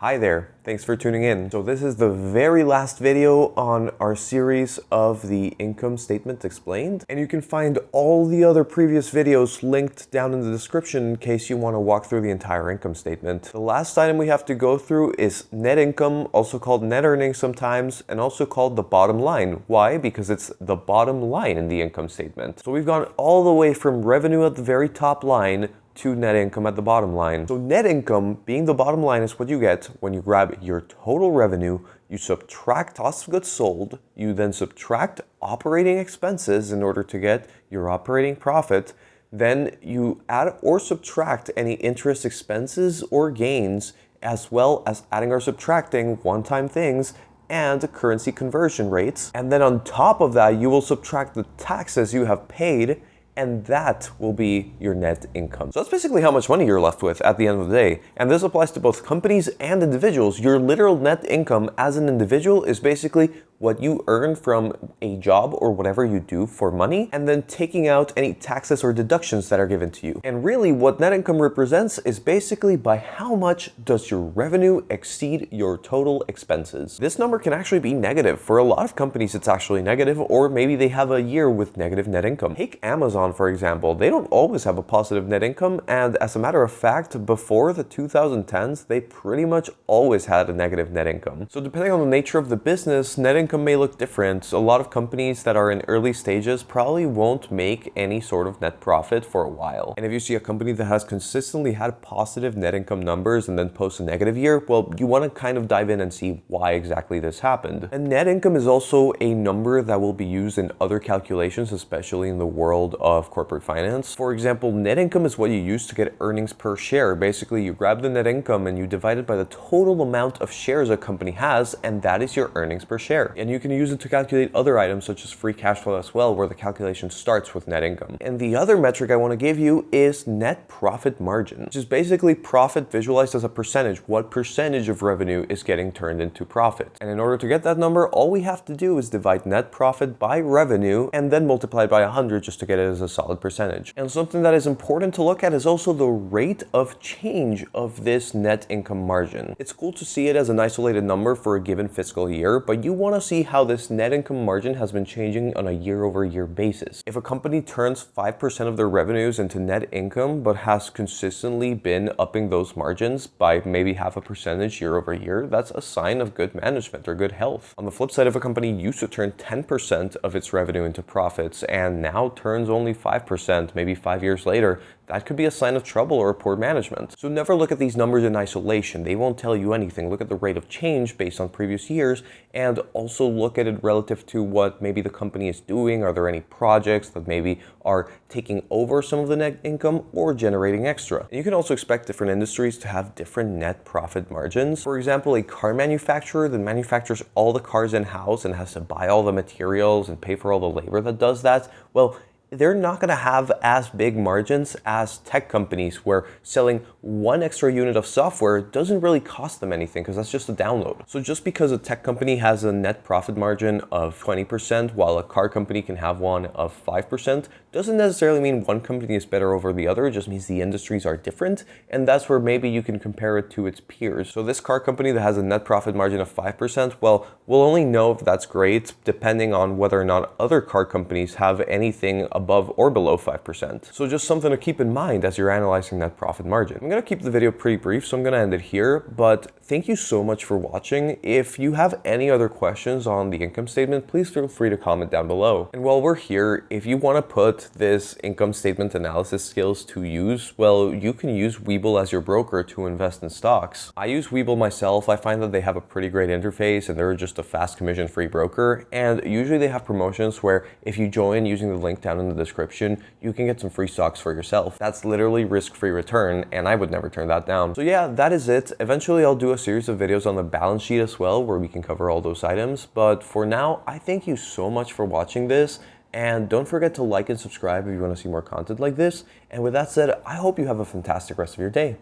Hi there, thanks for tuning in. So this is the very last video on our series of the income statement explained. And you can find all the other previous videos linked down in the description in case you want to walk through the entire income statement. The last item we have to go through is net income, also called net earnings sometimes, and also called the bottom line. Why? Because it's the bottom line in the income statement. So we've gone all the way from revenue at the very top line to net income at the bottom line. So net income being the bottom line is what you get when you grab your total revenue, you subtract cost of goods sold, you then subtract operating expenses in order to get your operating profit, then you add or subtract any interest expenses or gains, as well as adding or subtracting one-time things and currency conversion rates. And then on top of that, you will subtract the taxes you have paid, and that will be your net income. So that's basically how much money you're left with at the end of the day. And this applies to both companies and individuals. Your literal net income as an individual is basically what you earn from a job or whatever you do for money, and then taking out any taxes or deductions that are given to you. And really what net income represents is basically by how much does your revenue exceed your total expenses. This number can actually be negative. For a lot of companies, it's actually negative, or maybe they have a year with negative net income. Take Amazon, for example. They don't always have a positive net income, and as a matter of fact, before the 2010s, they pretty much always had a negative net income. So depending on the nature of the business, net income may look different. A lot of companies that are in early stages probably won't make any sort of net profit for a while. And if you see a company that has consistently had positive net income numbers and then posts a negative year, well, you want to kind of dive in and see why exactly this happened. And net income is also a number that will be used in other calculations, especially in the world of corporate finance. For example, net income is what you use to get earnings per share. Basically, you grab the net income and you divide it by the total amount of shares a company has, and that is your earnings per share. And you can use it to calculate other items such as free cash flow as well, where the calculation starts with net income. And the other metric I want to give you is net profit margin, which is basically profit visualized as a percentage. What percentage of revenue is getting turned into profit? And in order to get that number, all we have to do is divide net profit by revenue and then multiply it by 100 just to get it as a solid percentage. And something that is important to look at is also the rate of change of this net income margin. It's cool to see it as an isolated number for a given fiscal year, but you want to see how this net income margin has been changing on a year-over-year basis. If a company turns 5% of their revenues into net income, but has consistently been upping those margins by maybe half a percentage year over year, that's a sign of good management or good health. On the flip side, if a company used to turn 10% of its revenue into profits and now turns only 5%, maybe 5 years later, that could be a sign of trouble or poor management. So never look at these numbers in isolation. They won't tell you anything. Look at the rate of change based on previous years, and also look at it relative to what maybe the company is doing. Are there any projects that maybe are taking over some of the net income or generating extra? And you can also expect different industries to have different net profit margins. For example, a car manufacturer that manufactures all the cars in-house and has to buy all the materials and pay for all the labor that does that, well, they're not going to have as big margins as tech companies, where selling one extra unit of software doesn't really cost them anything because that's just a download. So just because a tech company has a net profit margin of 20% while a car company can have one of 5% doesn't necessarily mean one company is better over the other. It just means the industries are different, and that's where maybe you can compare it to its peers. So this car company that has a net profit margin of 5%, well, we'll only know if that's great depending on whether or not other car companies have anything above or below 5%. So just something to keep in mind as you're analyzing net profit margin. I'm going to keep the video pretty brief, so I'm going to end it here, but thank you so much for watching. If you have any other questions on the income statement, please feel free to comment down below. And while we're here, if you want to put this income statement analysis skills to use, well, you can use Webull as your broker to invest in stocks. I use Webull myself. I find that they have a pretty great interface and they're just a fast commission-free broker. And usually they have promotions where if you join using the link down in the description, you can get some free stocks for yourself. That's literally risk-free return, and I would never turn that down. So yeah, that is it. Eventually I'll do a series of videos on the balance sheet as well, where we can cover all those items. But for now, I thank you so much for watching this. And don't forget to like and subscribe if you want to see more content like this. And with that said, I hope you have a fantastic rest of your day.